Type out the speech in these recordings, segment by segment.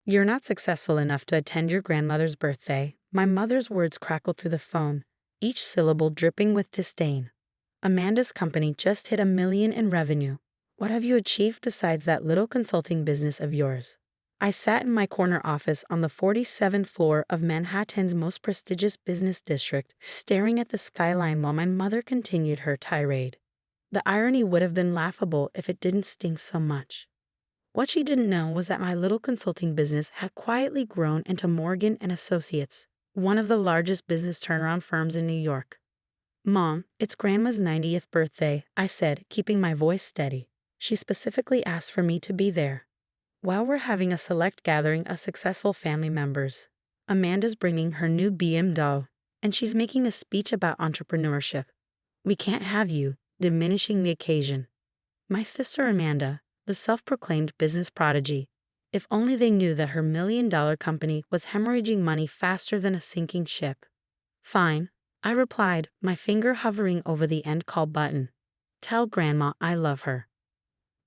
You're not successful enough to attend your grandmother's birthday. My mother's words crackled through the phone, each syllable dripping with disdain. Amanda's company just hit $1 million in revenue. What have you achieved besides that little consulting business of yours? I sat in my corner office on the 47th floor of Manhattan's most prestigious business district, staring at the skyline while my mother continued her tirade. The irony would have been laughable if it didn't sting so much. What she didn't know was that my little consulting business had quietly grown into Morgan and Associates, one of the largest business turnaround firms in New York. "Mom, it's Grandma's 90th birthday," I said, keeping my voice steady. "She specifically asked for me to be there. While we're having a select gathering of successful family members, Amanda's bringing her new BMW, and she's making a speech about entrepreneurship. We can't have you diminishing the occasion." My sister Amanda, the self-proclaimed business prodigy, if only they knew that her $1 million company was hemorrhaging money faster than a sinking ship. "Fine," I replied, my finger hovering over the end call button. "Tell Grandma I love her."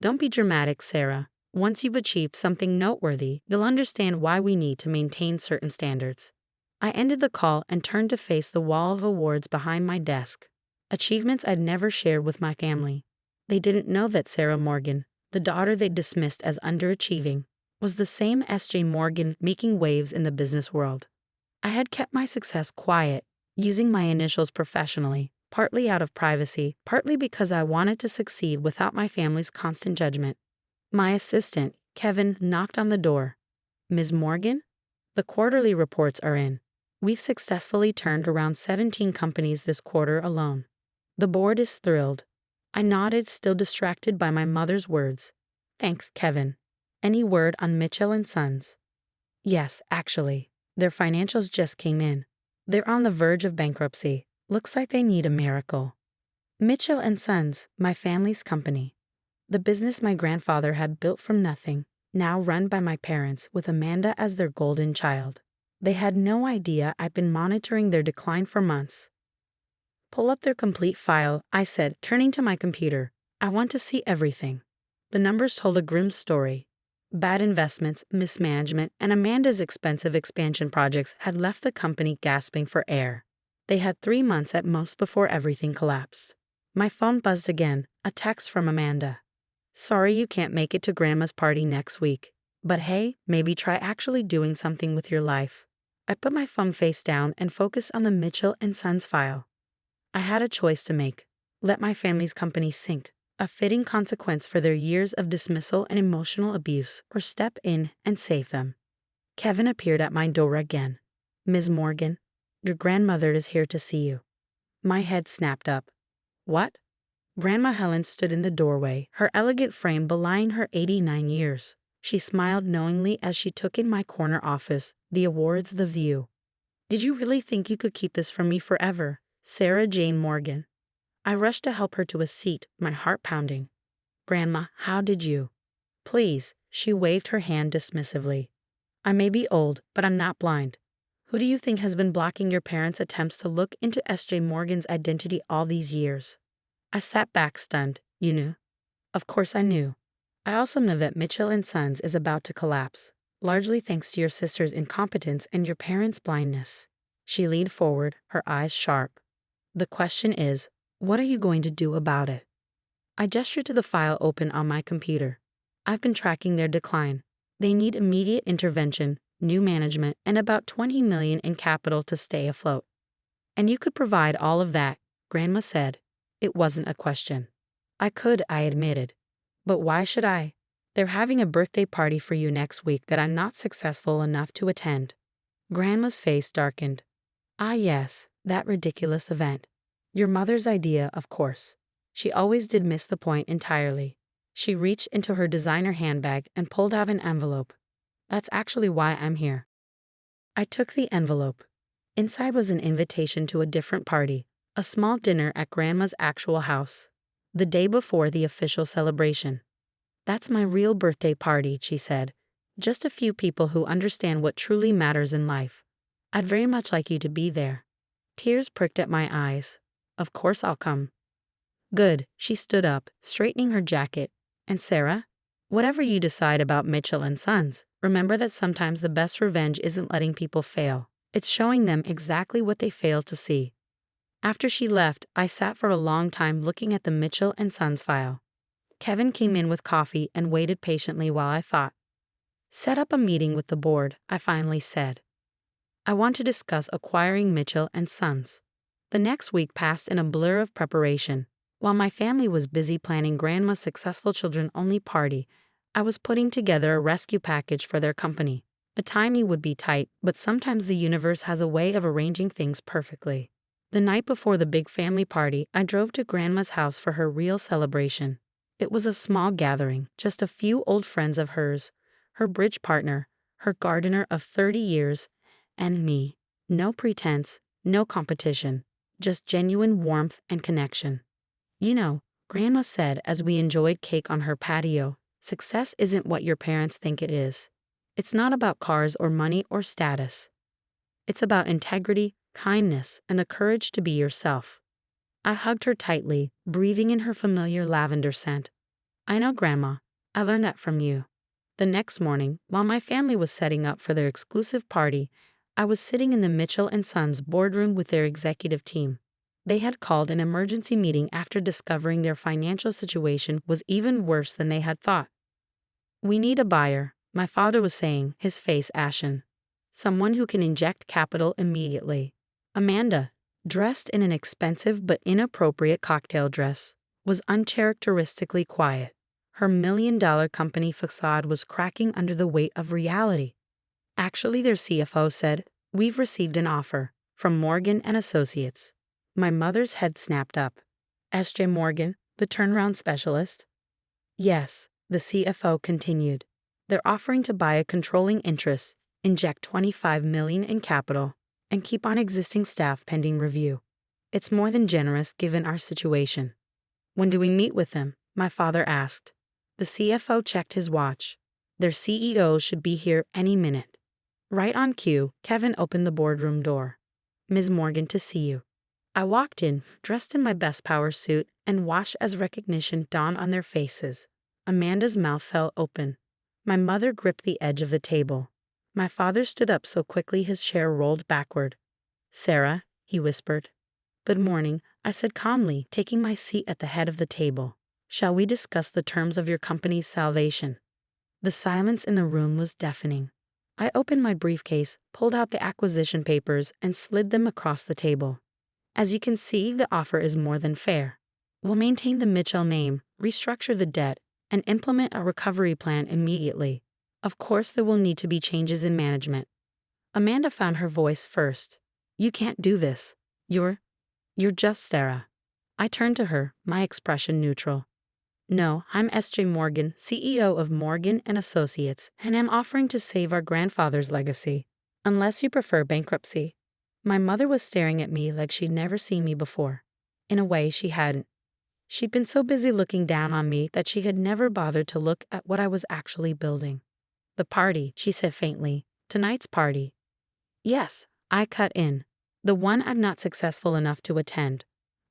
"Don't be dramatic, Sarah. Once you've achieved something noteworthy, you'll understand why we need to maintain certain standards." I ended the call and turned to face the wall of awards behind my desk. Achievements I'd never shared with my family. They didn't know that Sarah Morgan, the daughter they dismissed as underachieving, was the same S.J. Morgan making waves in the business world. I had kept my success quiet, using my initials professionally, partly out of privacy, partly because I wanted to succeed without my family's constant judgment. My assistant, Kevin, knocked on the door. "Ms. Morgan? The quarterly reports are in. We've successfully turned around 17 companies this quarter alone. The board is thrilled." I nodded, still distracted by my mother's words. "Thanks, Kevin. Any word on Mitchell and Sons?" "Yes, actually. Their financials just came in. They're on the verge of bankruptcy. Looks like they need a miracle." Mitchell and Sons, my family's company. The business my grandfather had built from nothing, now run by my parents with Amanda as their golden child. They had no idea I'd been monitoring their decline for months. "Pull up their complete file," I said, turning to my computer. "I want to see everything." The numbers told a grim story. Bad investments, mismanagement, and Amanda's expensive expansion projects had left the company gasping for air. They had 3 months at most before everything collapsed. My phone buzzed again, a text from Amanda. "Sorry you can't make it to Grandma's party next week. But hey, maybe try actually doing something with your life." I put my phone face down and focused on the Mitchell and Sons file. I had a choice to make. Let my family's company sink, a fitting consequence for their years of dismissal and emotional abuse, or step in and save them. Kevin appeared at my door again. "Ms. Morgan, your grandmother is here to see you." My head snapped up. "What?" Grandma Helen stood in the doorway, her elegant frame belying her 89 years. She smiled knowingly as she took in my corner office, the awards, the view. "Did you really think you could keep this from me forever? Sarah Jane Morgan." I rushed to help her to a seat, my heart pounding. "Grandma, how did you?" "Please," she waved her hand dismissively. "I may be old, but I'm not blind. Who do you think has been blocking your parents' attempts to look into S.J. Morgan's identity all these years?" I sat back stunned. "You knew?" "Of course I knew. I also know that Mitchell and Sons is about to collapse, largely thanks to your sister's incompetence and your parents' blindness." She leaned forward, her eyes sharp. "The question is, what are you going to do about it?" I gestured to the file open on my computer. "I've been tracking their decline. They need immediate intervention, new management, and about $20 million in capital to stay afloat." "And you could provide all of that," Grandma said. It wasn't a question. "I could," I admitted. "But why should I? They're having a birthday party for you next week that I'm not successful enough to attend." Grandma's face darkened. "Ah yes, that ridiculous event. Your mother's idea, of course." She always did miss the point entirely. She reached into her designer handbag and pulled out an envelope. "That's actually why I'm here." I took the envelope. Inside was an invitation to a different party, a small dinner at Grandma's actual house, the day before the official celebration. "That's my real birthday party," she said. "Just a few people who understand what truly matters in life. I'd very much like you to be there." Tears pricked at my eyes. "Of course I'll come." "Good." She stood up, straightening her jacket. "And Sarah?" Whatever you decide about Mitchell and Sons, remember that sometimes the best revenge isn't letting people fail. It's showing them exactly what they failed to see. After she left, I sat for a long time looking at the Mitchell and Sons file. Kevin came in with coffee and waited patiently while I thought. Set up a meeting with the board, I finally said. I want to discuss acquiring Mitchell and Sons. The next week passed in a blur of preparation. While my family was busy planning Grandma's successful children-only party, I was putting together a rescue package for their company. The timing would be tight, but sometimes the universe has a way of arranging things perfectly. The night before the big family party, I drove to Grandma's house for her real celebration. It was a small gathering, just a few old friends of hers, her bridge partner, her gardener of 30 years, and me. No pretense, no competition, just genuine warmth and connection. You know, Grandma said as we enjoyed cake on her patio, success isn't what your parents think it is. It's not about cars or money or status. It's about integrity, kindness, and the courage to be yourself. I hugged her tightly, breathing in her familiar lavender scent. I know, Grandma. I learned that from you. The next morning, while my family was setting up for their exclusive party, I was sitting in the Mitchell and Sons boardroom with their executive team. They had called an emergency meeting after discovering their financial situation was even worse than they had thought. We need a buyer, my father was saying, his face ashen. Someone who can inject capital immediately. Amanda, dressed in an expensive but inappropriate cocktail dress, was uncharacteristically quiet. Her million-dollar company facade was cracking under the weight of reality. Actually, their CFO said, "We've received an offer from Morgan and Associates." My mother's head snapped up. S.J. Morgan, the turnaround specialist? Yes, the CFO continued. They're offering to buy a controlling interest, inject $25 million in capital, and keep on existing staff pending review. It's more than generous given our situation. When do we meet with them? My father asked. The CFO checked his watch. Their CEO should be here any minute. Right on cue, Kevin opened the boardroom door. Ms. Morgan, to see you. I walked in, dressed in my best power suit, and watched as recognition dawned on their faces. Amanda's mouth fell open. My mother gripped the edge of the table. My father stood up so quickly his chair rolled backward. Sarah, he whispered. Good morning, I said calmly, taking my seat at the head of the table. Shall we discuss the terms of your company's salvation? The silence in the room was deafening. I opened my briefcase, pulled out the acquisition papers, and slid them across the table. As you can see, the offer is more than fair. We'll maintain the Mitchell name, restructure the debt, and implement a recovery plan immediately. Of course, there will need to be changes in management. Amanda found her voice first. You can't do this. You're just Sarah. I turned to her, my expression neutral. No, I'm S.J. Morgan, CEO of Morgan and Associates, and I'm offering to save our grandfather's legacy. Unless you prefer bankruptcy. My mother was staring at me like she'd never seen me before. In a way, she hadn't. She'd been so busy looking down on me that she had never bothered to look at what I was actually building. The party, she said faintly. Tonight's party. Yes, I cut in. The one I'm not successful enough to attend.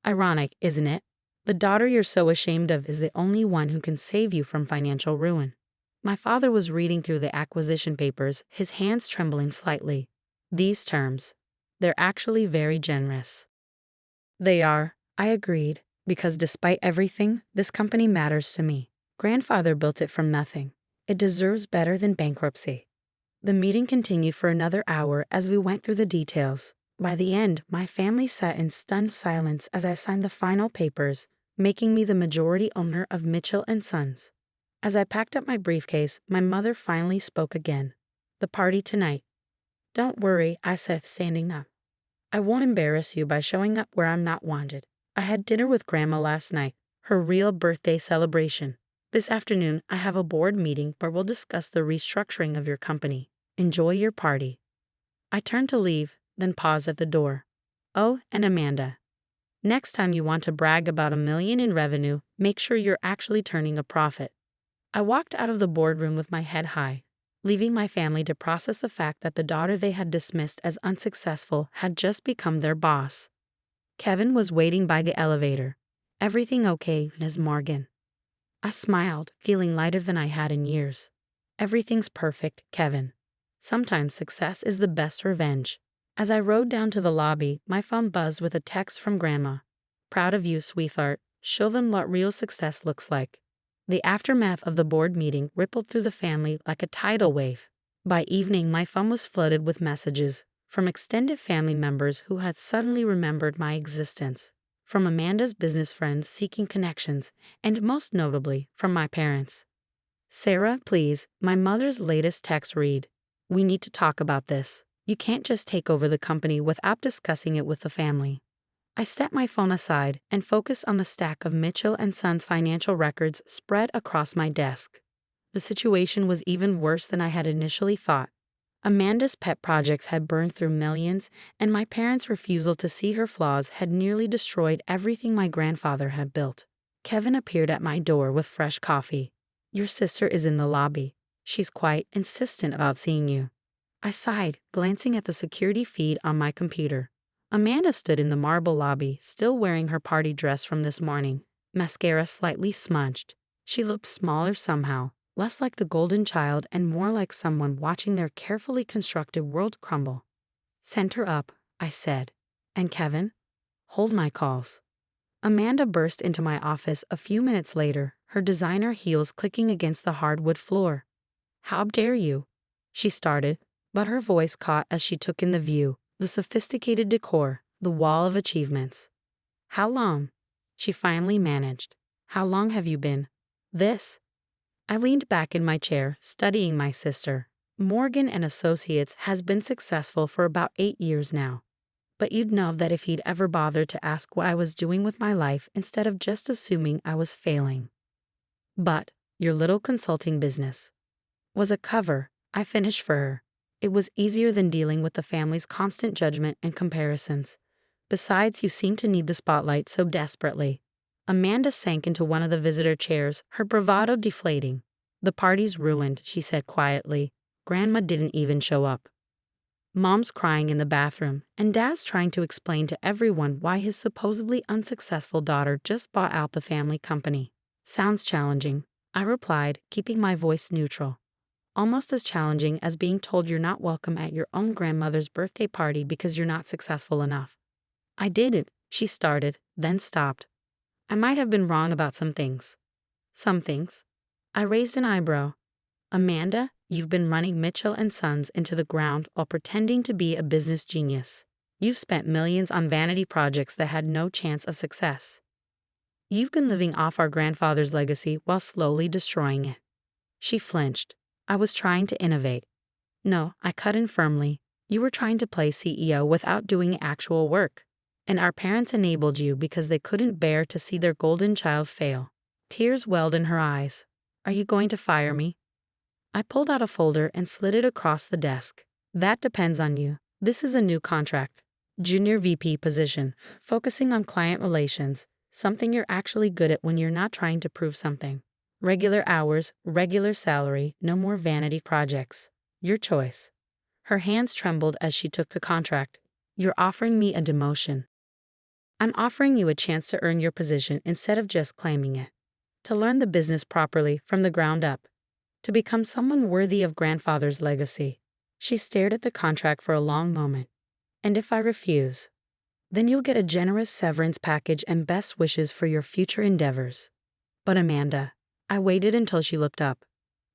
Ironic, isn't it? The daughter you're so ashamed of is the only one who can save you from financial ruin. My father was reading through the acquisition papers, his hands trembling slightly. These terms. They're actually very generous. They are, I agreed, because despite everything, this company matters to me. Grandfather built it from nothing. It deserves better than bankruptcy. The meeting continued for another hour as we went through the details. By the end, my family sat in stunned silence as I signed the final papers, making me the majority owner of Mitchell and Sons. As I packed up my briefcase, my mother finally spoke again. The party tonight. Don't worry, I said, standing up. I won't embarrass you by showing up where I'm not wanted. I had dinner with Grandma last night, her real birthday celebration. This afternoon, I have a board meeting where we'll discuss the restructuring of your company. Enjoy your party. I turned to leave, then paused at the door. Oh, and Amanda. Next time you want to brag about $1 million in revenue, make sure you're actually turning a profit. I walked out of the boardroom with my head high, leaving my family to process the fact that the daughter they had dismissed as unsuccessful had just become their boss. Kevin was waiting by the elevator. Everything okay, Ms. Morgan? I smiled, feeling lighter than I had in years. Everything's perfect, Kevin. Sometimes success is the best revenge. As I rode down to the lobby, my phone buzzed with a text from Grandma. Proud of you, sweetheart. Show them what real success looks like. The aftermath of the board meeting rippled through the family like a tidal wave. By evening, my phone was flooded with messages from extended family members who had suddenly remembered my existence, from Amanda's business friends seeking connections, and most notably, from my parents. Sarah, please, my mother's latest text read. We need to talk about this. You can't just take over the company without discussing it with the family. I set my phone aside and focused on the stack of Mitchell & Sons financial records spread across my desk. The situation was even worse than I had initially thought. Amanda's pet projects had burned through millions, and my parents' refusal to see her flaws had nearly destroyed everything my grandfather had built. Kevin appeared at my door with fresh coffee. Your sister is in the lobby. She's quite insistent about seeing you. I sighed, glancing at the security feed on my computer. Amanda stood in the marble lobby, still wearing her party dress from this morning, mascara slightly smudged. She looked smaller somehow, less like the golden child and more like someone watching their carefully constructed world crumble. Send her up, I said. And Kevin? Hold my calls. Amanda burst into my office a few minutes later, her designer heels clicking against the hardwood floor. How dare you? She started, but her voice caught as she took in the view, the sophisticated decor, the wall of achievements. How long? She finally managed. How long have you been? This? I leaned back in my chair, studying my sister. Morgan and Associates has been successful for about 8 years now. But you'd know that if he'd ever bothered to ask what I was doing with my life instead of just assuming I was failing. But your little consulting business was a cover I finished for her. It was easier than dealing with the family's constant judgment and comparisons. Besides, you seem to need the spotlight so desperately. Amanda sank into one of the visitor chairs, her bravado deflating. The party's ruined, she said quietly. Grandma didn't even show up. Mom's crying in the bathroom, and Dad's trying to explain to everyone why his supposedly unsuccessful daughter just bought out the family company. Sounds challenging, I replied, keeping my voice neutral. Almost as challenging as being told you're not welcome at your own grandmother's birthday party because you're not successful enough. I didn't, she started, then stopped. I might have been wrong about some things. Some things? I raised an eyebrow. Amanda, you've been running Mitchell & Sons into the ground while pretending to be a business genius. You've spent millions on vanity projects that had no chance of success. You've been living off our grandfather's legacy while slowly destroying it. She flinched. I was trying to innovate. No, I cut in firmly. You were trying to play CEO without doing actual work. And our parents enabled you because they couldn't bear to see their golden child fail. Tears welled in her eyes. Are you going to fire me? I pulled out a folder and slid it across the desk. That depends on you. This is a new contract. Junior VP position, focusing on client relations, something you're actually good at when you're not trying to prove something. Regular hours, regular salary, no more vanity projects. Your choice. Her hands trembled as she took the contract. You're offering me a demotion. I'm offering you a chance to earn your position instead of just claiming it. To learn the business properly from the ground up. To become someone worthy of grandfather's legacy. She stared at the contract for a long moment. And if I refuse, then you'll get a generous severance package and best wishes for your future endeavors. But Amanda, I waited until she looked up.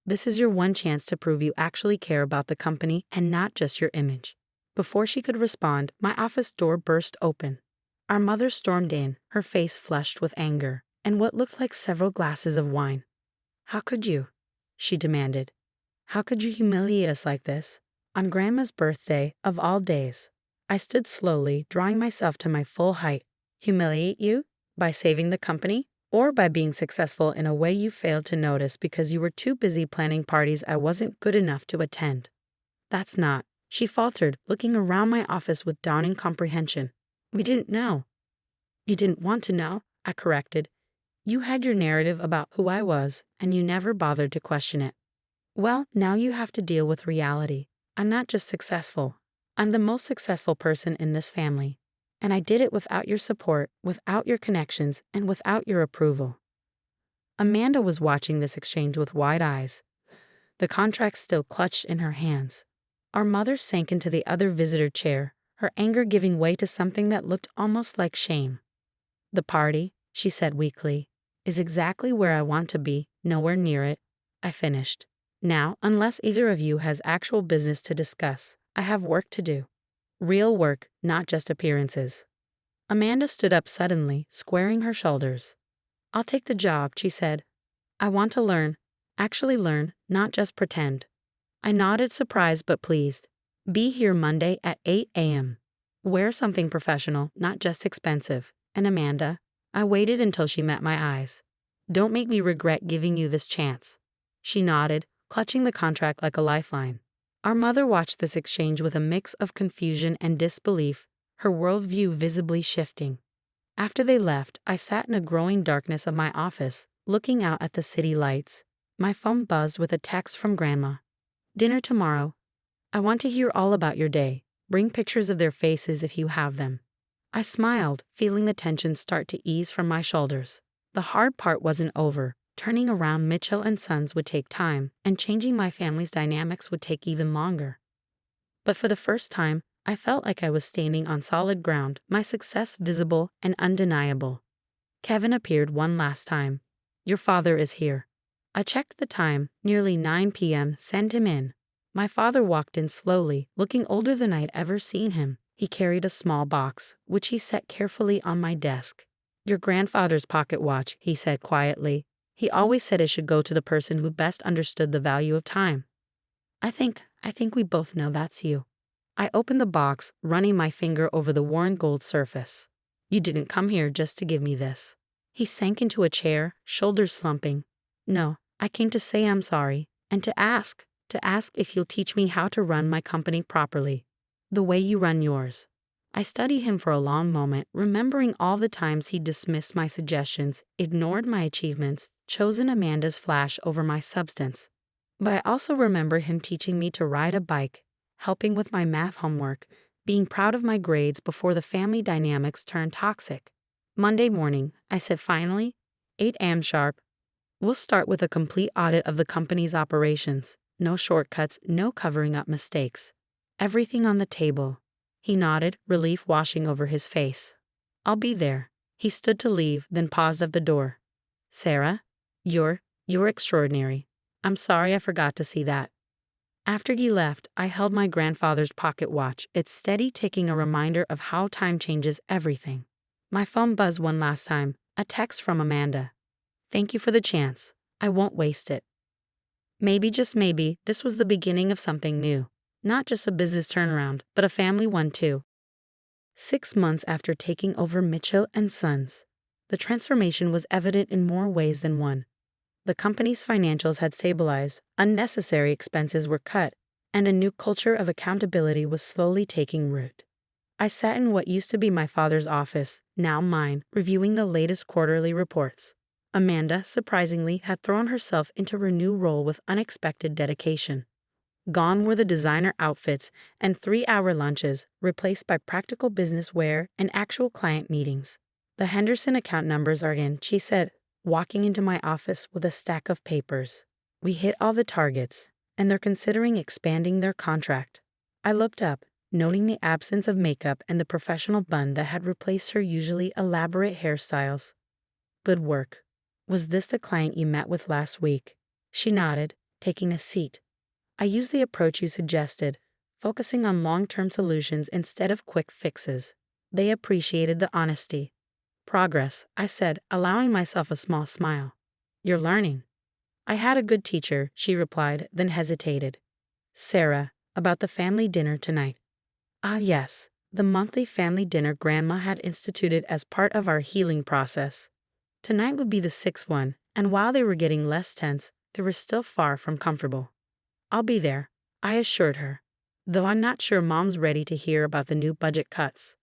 This is your one chance to prove you actually care about the company and not just your image. Before she could respond, my office door burst open. Our mother stormed in, her face flushed with anger, and what looked like several glasses of wine. How could you? She demanded. How could you humiliate us like this? On Grandma's birthday, of all days. I stood slowly, drawing myself to my full height. Humiliate you? By saving the company? Or by being successful in a way you failed to notice because you were too busy planning parties I wasn't good enough to attend? That's not, she faltered, looking around my office with dawning comprehension. We didn't know. You didn't want to know, I corrected. You had your narrative about who I was, and you never bothered to question it. Well, now you have to deal with reality. I'm not just successful. I'm the most successful person in this family. And I did it without your support, without your connections, and without your approval. Amanda was watching this exchange with wide eyes, the contract still clutched in her hands. Our mother sank into the other visitor chair, her anger giving way to something that looked almost like shame. "The party," she said weakly, "is exactly where I want to be, nowhere near it," I finished. "Now, unless either of you has actual business to discuss, I have work to do. Real work, not just appearances." Amanda stood up suddenly, squaring her shoulders. "I'll take the job," she said. "I want to learn, actually learn, not just pretend." I nodded, surprised but pleased. "Be here Monday at 8 a.m. Wear something professional, not just expensive." And Amanda, I waited until she met my eyes. "Don't make me regret giving you this chance." She nodded, clutching the contract like a lifeline. Our mother watched this exchange with a mix of confusion and disbelief, her worldview visibly shifting. After they left, I sat in a growing darkness of my office, looking out at the city lights. My phone buzzed with a text from Grandma. "Dinner tomorrow. I want to hear all about your day. Bring pictures of their faces if you have them." I smiled, feeling the tension start to ease from my shoulders. The hard part wasn't over. Turning around Mitchell and Sons would take time, and changing my family's dynamics would take even longer. But for the first time, I felt like I was standing on solid ground, my success visible and undeniable. Kevin appeared one last time. "Your father is here." I checked the time, nearly 9 p.m., send him in. My father walked in slowly, looking older than I'd ever seen him. He carried a small box, which he set carefully on my desk. "Your grandfather's pocket watch," he said quietly. "He always said it should go to the person who best understood the value of time. I think we both know that's you." I opened the box, running my finger over the worn gold surface. "You didn't come here just to give me this." He sank into a chair, shoulders slumping. "No, I came to say I'm sorry, and to ask if you'll teach me how to run my company properly, the way you run yours." I studied him for a long moment, remembering all the times he dismissed my suggestions, ignored my achievements, chosen Amanda's flash over my substance. But I also remember him teaching me to ride a bike, helping with my math homework, being proud of my grades before the family dynamics turned toxic. "Monday morning," I said finally, 8 a.m. sharp. "We'll start with a complete audit of the company's operations. No shortcuts, no covering up mistakes. Everything on the table." He nodded, relief washing over his face. "I'll be there." He stood to leave, then paused at the door. "Sarah, you're extraordinary. I'm sorry I forgot to see that." After he left, I held my grandfather's pocket watch, its steady ticking a reminder of how time changes everything. My phone buzzed one last time, a text from Amanda. "Thank you for the chance. I won't waste it." Maybe, just maybe, this was the beginning of something new. Not just a business turnaround, but a family one too. 6 months after taking over Mitchell and Sons, the transformation was evident in more ways than one. The company's financials had stabilized, unnecessary expenses were cut, and a new culture of accountability was slowly taking root. I sat in what used to be my father's office, now mine, reviewing the latest quarterly reports. Amanda, surprisingly, had thrown herself into her new role with unexpected dedication. Gone were the designer outfits and 3-hour lunches, replaced by practical business wear and actual client meetings. "The Henderson account numbers are in," she said, walking into my office with a stack of papers. "We hit all the targets, and they're considering expanding their contract." I looked up, noting the absence of makeup and the professional bun that had replaced her usually elaborate hairstyles. "Good work. Was this the client you met with last week?" She nodded, taking a seat. "I used the approach you suggested, focusing on long-term solutions instead of quick fixes." They appreciated the honesty. "Progress," I said, allowing myself a small smile. "You're learning." "I had a good teacher," she replied, then hesitated. "Sarah, about the family dinner tonight." "Ah, yes, the monthly family dinner Grandma had instituted as part of our healing process. Tonight would be the 6th one, and while they were getting less tense, they were still far from comfortable. "I'll be there," I assured her, though I'm not sure Mom's ready to hear about the new budget cuts.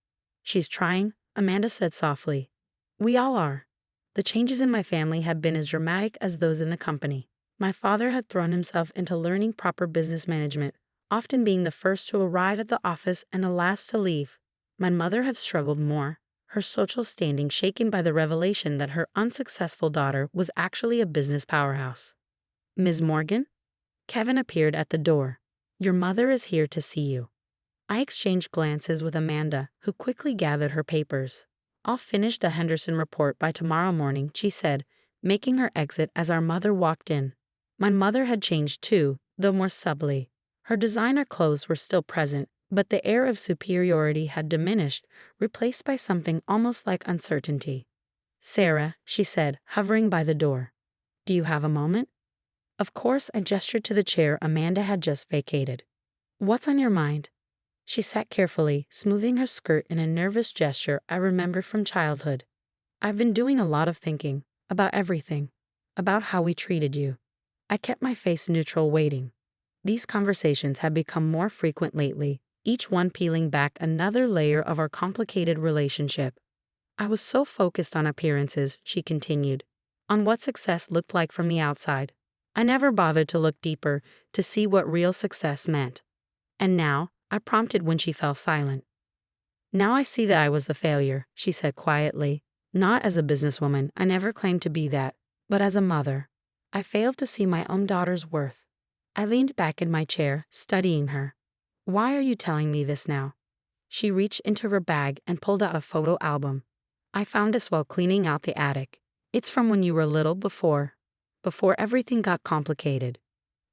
"She's trying," Amanda said softly. "We all are." The changes in my family had been as dramatic as those in the company. My father had thrown himself into learning proper business management, often being the first to arrive at the office and the last to leave. My mother had struggled more, her social standing shaken by the revelation that her unsuccessful daughter was actually a business powerhouse. "Ms. Morgan?" Kevin appeared at the door. "Your mother is here to see you." I exchanged glances with Amanda, who quickly gathered her papers. "I'll finish the Henderson report by tomorrow morning," she said, making her exit as our mother walked in. My mother had changed too, though more subtly. Her designer clothes were still present, but the air of superiority had diminished, replaced by something almost like uncertainty. "Sarah," she said, hovering by the door. "Do you have a moment?" Of course, I gestured to the chair Amanda had just vacated. "What's on your mind?" She sat carefully, smoothing her skirt in a nervous gesture I remembered from childhood. "I've been doing a lot of thinking, about everything, about how we treated you." I kept my face neutral, waiting. These conversations had become more frequent lately, each one peeling back another layer of our complicated relationship. "I was so focused on appearances," she continued, "on what success looked like from the outside. I never bothered to look deeper, to see what real success meant." "And now?" I prompted when she fell silent. "Now I see that I was the failure," she said quietly. "Not as a businesswoman, I never claimed to be that, but as a mother. I failed to see my own daughter's worth." I leaned back in my chair, studying her. "Why are you telling me this now?" She reached into her bag and pulled out a photo album. "I found this while cleaning out the attic. It's from when you were little, before everything got complicated."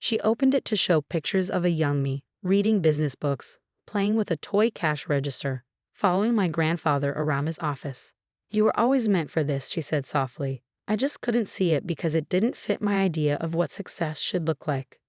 She opened it to show pictures of a young me, reading business books, playing with a toy cash register, following my grandfather around his office. "You were always meant for this," she said softly. "I just couldn't see it because it didn't fit my idea of what success should look like."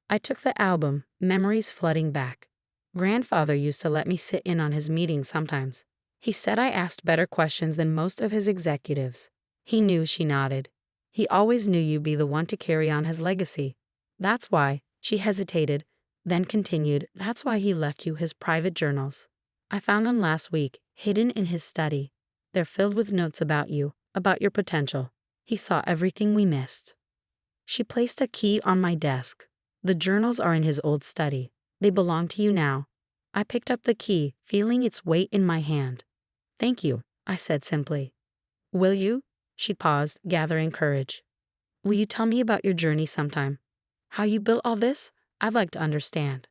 I took the album, memories flooding back. Grandfather used to let me sit in on his meetings sometimes. He said I asked better questions than most of his executives. He knew, she nodded. "He always knew you'd be the one to carry on his legacy. That's why," she hesitated, then continued, "that's why he left you his private journals. I found them last week, hidden in his study. They're filled with notes about you, about your potential. He saw everything we missed." She placed a key on my desk. "The journals are in his old study. They belong to you now." I picked up the key, feeling its weight in my hand. "Thank you," I said simply. "Will you?" She paused, gathering courage. "Will you tell me about your journey sometime? How you built all this? I'd like to understand."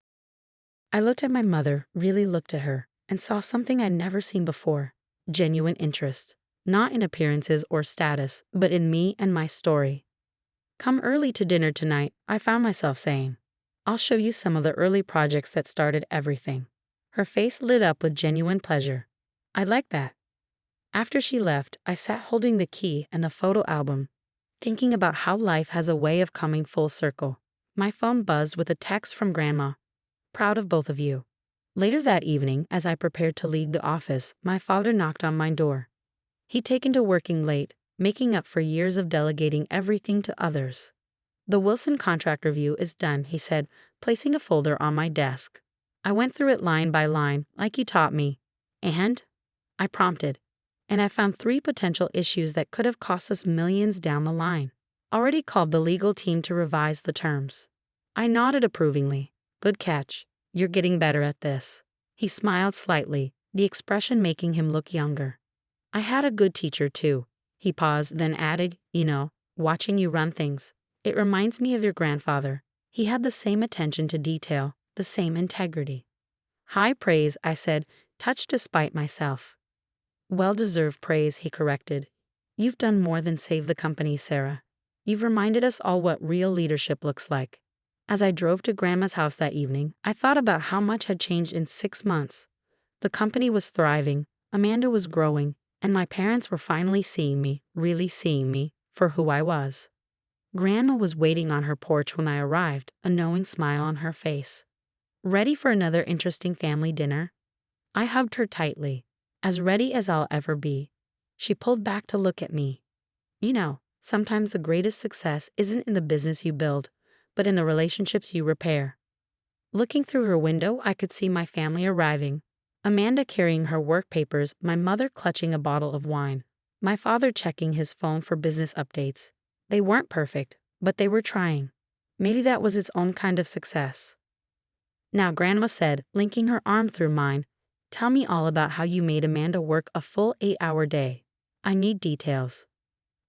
I looked at my mother, really looked at her, and saw something I'd never seen before: genuine interest. Not in appearances or status, but in me and my story. "Come early to dinner tonight," I found myself saying. "I'll show you some of the early projects that started everything." Her face lit up with genuine pleasure. "I like that." After she left, I sat holding the key and the photo album, thinking about how life has a way of coming full circle. My phone buzzed with a text from Grandma. "Proud of both of you." Later that evening, as I prepared to leave the office, my father knocked on my door. He'd taken to working late, making up for years of delegating everything to others. "The Wilson contract review is done," he said, placing a folder on my desk. "I went through it line by line, like you taught me." "And?" I prompted. "And I found 3 potential issues that could have cost us millions down the line. Already called the legal team to revise the terms." I nodded approvingly. "Good catch. You're getting better at this." He smiled slightly, the expression making him look younger. "I had a good teacher too." He paused, then added, "You know, watching you run things, it reminds me of your grandfather. He had the same attention to detail, the same integrity." "High praise," I said, touched despite myself. "Well-deserved praise," he corrected. "You've done more than save the company, Sarah. You've reminded us all what real leadership looks like." As I drove to Grandma's house that evening, I thought about how much had changed in 6 months. The company was thriving, Amanda was growing, and my parents were finally seeing me, really seeing me, for who I was. Grandma was waiting on her porch when I arrived, a knowing smile on her face. "Ready for another interesting family dinner?" I hugged her tightly. "As ready as I'll ever be." She pulled back to look at me. "You know, sometimes the greatest success isn't in the business you build, but in the relationships you repair." Looking through her window, I could see my family arriving. Amanda carrying her work papers, my mother clutching a bottle of wine, my father checking his phone for business updates. They weren't perfect, but they were trying. Maybe that was its own kind of success. "Now," Grandma said, linking her arm through mine, Tell me all about how you made Amanda work a full 8-hour day. I need details.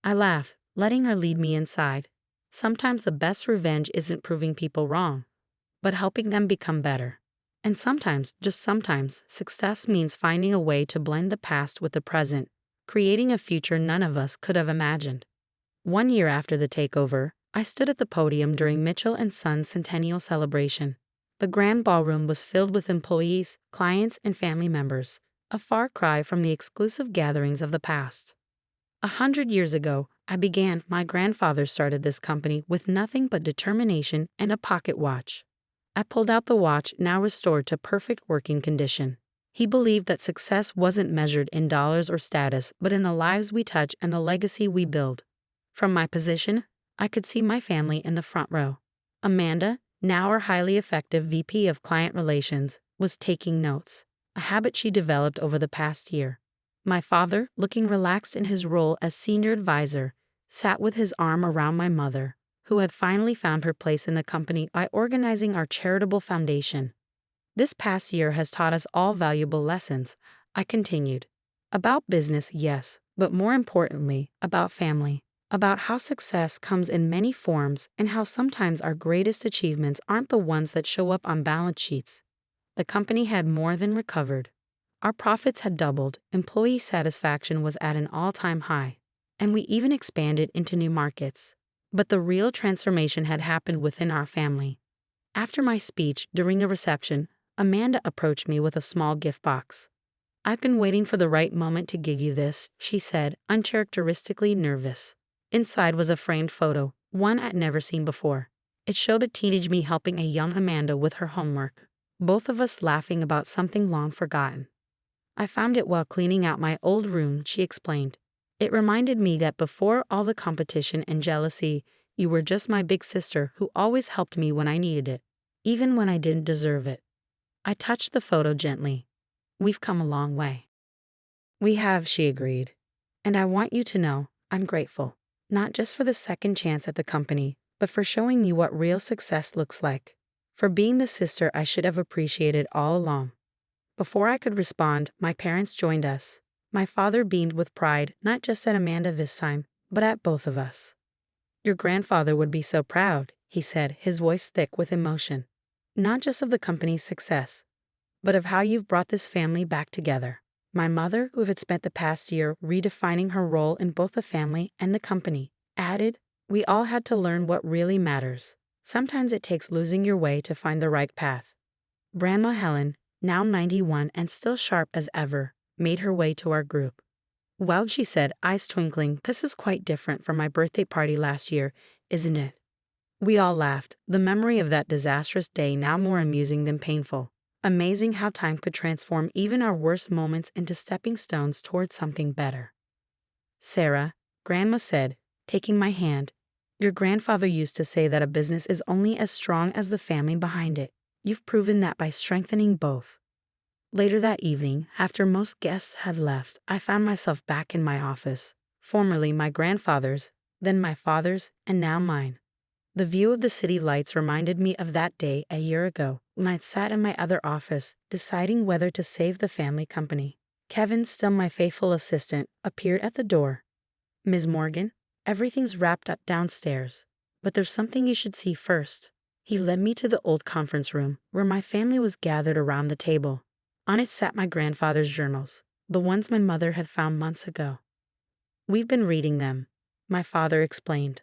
I laugh, letting her lead me inside. Sometimes the best revenge isn't proving people wrong, but helping them become better. And sometimes, just sometimes, success means finding a way to blend the past with the present, creating a future none of us could have imagined. 1 year after the takeover, I stood at the podium during Mitchell & Son's Centennial celebration. The grand ballroom was filled with employees, clients, and family members, a far cry from the exclusive gatherings of the past. 100 years ago, my grandfather started this company with nothing but determination and a pocket watch. I pulled out the watch, now restored to perfect working condition. He believed that success wasn't measured in dollars or status, but in the lives we touch and the legacy we build. From my position, I could see my family in the front row. Amanda, now our highly effective VP of Client Relations, was taking notes, a habit she developed over the past year. My father, looking relaxed in his role as senior advisor, sat with his arm around my mother, who had finally found her place in the company by organizing our charitable foundation. This past year has taught us all valuable lessons, I continued. About business, yes, but more importantly, about family. About how success comes in many forms and how sometimes our greatest achievements aren't the ones that show up on balance sheets. The company had more than recovered. Our profits had doubled, employee satisfaction was at an all-time high, and we even expanded into new markets. But the real transformation had happened within our family. After my speech during the reception, Amanda approached me with a small gift box. "I've been waiting for the right moment to give you this," she said, uncharacteristically nervous. Inside was a framed photo, one I'd never seen before. It showed a teenage me helping a young Amanda with her homework, both of us laughing about something long forgotten. "I found it while cleaning out my old room," she explained. "It reminded me that before all the competition and jealousy, you were just my big sister who always helped me when I needed it, even when I didn't deserve it." I touched the photo gently. "We've come a long way." "We have," she agreed. "And I want you to know, I'm grateful. Not just for the second chance at the company, but for showing you what real success looks like. For being the sister I should have appreciated all along." Before I could respond, my parents joined us. My father beamed with pride, not just at Amanda this time, but at both of us. "Your grandfather would be so proud," he said, his voice thick with emotion. "Not just of the company's success, but of how you've brought this family back together." My mother, who had spent the past year redefining her role in both the family and the company, added, "We all had to learn what really matters. Sometimes it takes losing your way to find the right path." Grandma Helen, now 91 and still sharp as ever, made her way to our group. "Well," she said, eyes twinkling, "this is quite different from my birthday party last year, isn't it?" We all laughed, the memory of that disastrous day now more amusing than painful. Amazing how time could transform even our worst moments into stepping stones towards something better. "Sarah," Grandma said, taking my hand, "your grandfather used to say that a business is only as strong as the family behind it. You've proven that by strengthening both." Later that evening, after most guests had left, I found myself back in my office, formerly my grandfather's, then my father's, and now mine. The view of the city lights reminded me of that day a year ago when I'd sat in my other office deciding whether to save the family company. Kevin, still my faithful assistant, appeared at the door. "Ms. Morgan, everything's wrapped up downstairs, but there's something you should see first." He led me to the old conference room where my family was gathered around the table. On it sat my grandfather's journals, the ones my mother had found months ago. "We've been reading them," my father explained.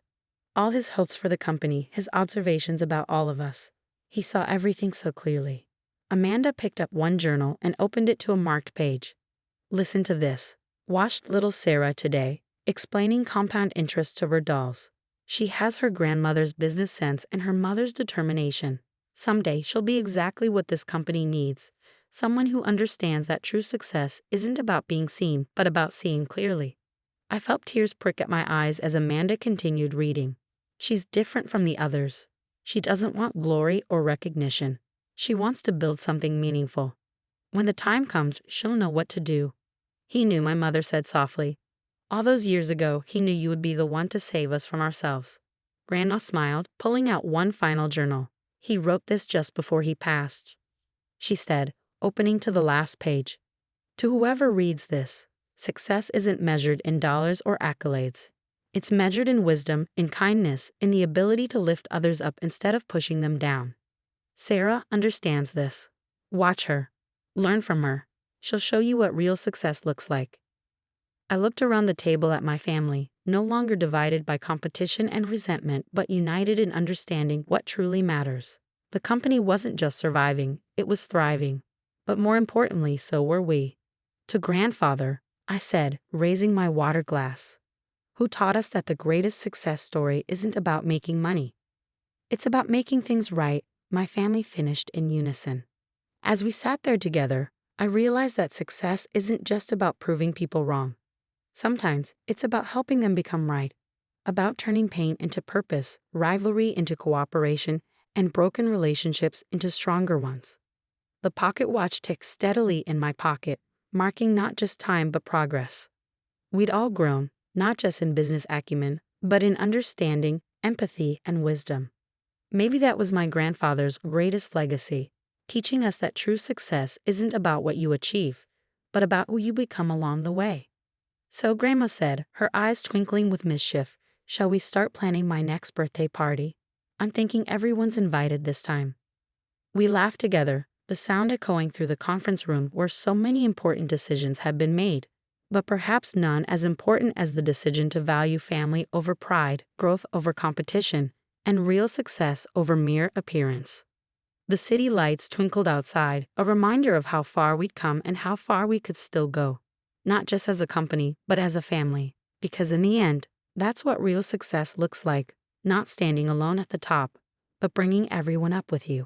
All his hopes for the company, his observations about all of us. He saw everything so clearly. Amanda picked up one journal and opened it to a marked page. "Listen to this. Watched little Sarah today, explaining compound interest to her dolls. She has her grandmother's business sense and her mother's determination. Someday she'll be exactly what this company needs. Someone who understands that true success isn't about being seen, but about seeing clearly." I felt tears prick at my eyes as Amanda continued reading. "She's different from the others. She doesn't want glory or recognition. She wants to build something meaningful. When the time comes, she'll know what to do." "He knew," my mother said softly. "All those years ago, he knew you would be the one to save us from ourselves." Grandma smiled, pulling out one final journal. "He wrote this just before he passed," she said, opening to the last page. To whoever reads this, success isn't measured in dollars or accolades. It's measured in wisdom, in kindness, in the ability to lift others up instead of pushing them down. Sarah understands this. Watch her. Learn from her. She'll show you what real success looks like. I looked around the table at my family, no longer divided by competition and resentment, but united in understanding what truly matters. The company wasn't just surviving, it was thriving. But more importantly, so were we. To grandfather, I said, raising my water glass, who taught us that the greatest success story isn't about making money. It's about making things right, my family finished in unison. As we sat there together, I realized that success isn't just about proving people wrong. Sometimes it's about helping them become right, about turning pain into purpose, rivalry into cooperation, and broken relationships into stronger ones. The pocket watch ticked steadily in my pocket, marking not just time but progress. We'd all grown, not just in business acumen, but in understanding, empathy, and wisdom. Maybe that was my grandfather's greatest legacy, teaching us that true success isn't about what you achieve, but about who you become along the way. So Grandma said, her eyes twinkling with mischief, "Shall we start planning my next birthday party? I'm thinking everyone's invited this time." We laughed together, the sound echoing through the conference room where so many important decisions had been made, but perhaps none as important as the decision to value family over pride, growth over competition, and real success over mere appearance. The city lights twinkled outside, a reminder of how far we'd come and how far we could still go. Not just as a company, but as a family. Because in the end, that's what real success looks like, not standing alone at the top, but bringing everyone up with you.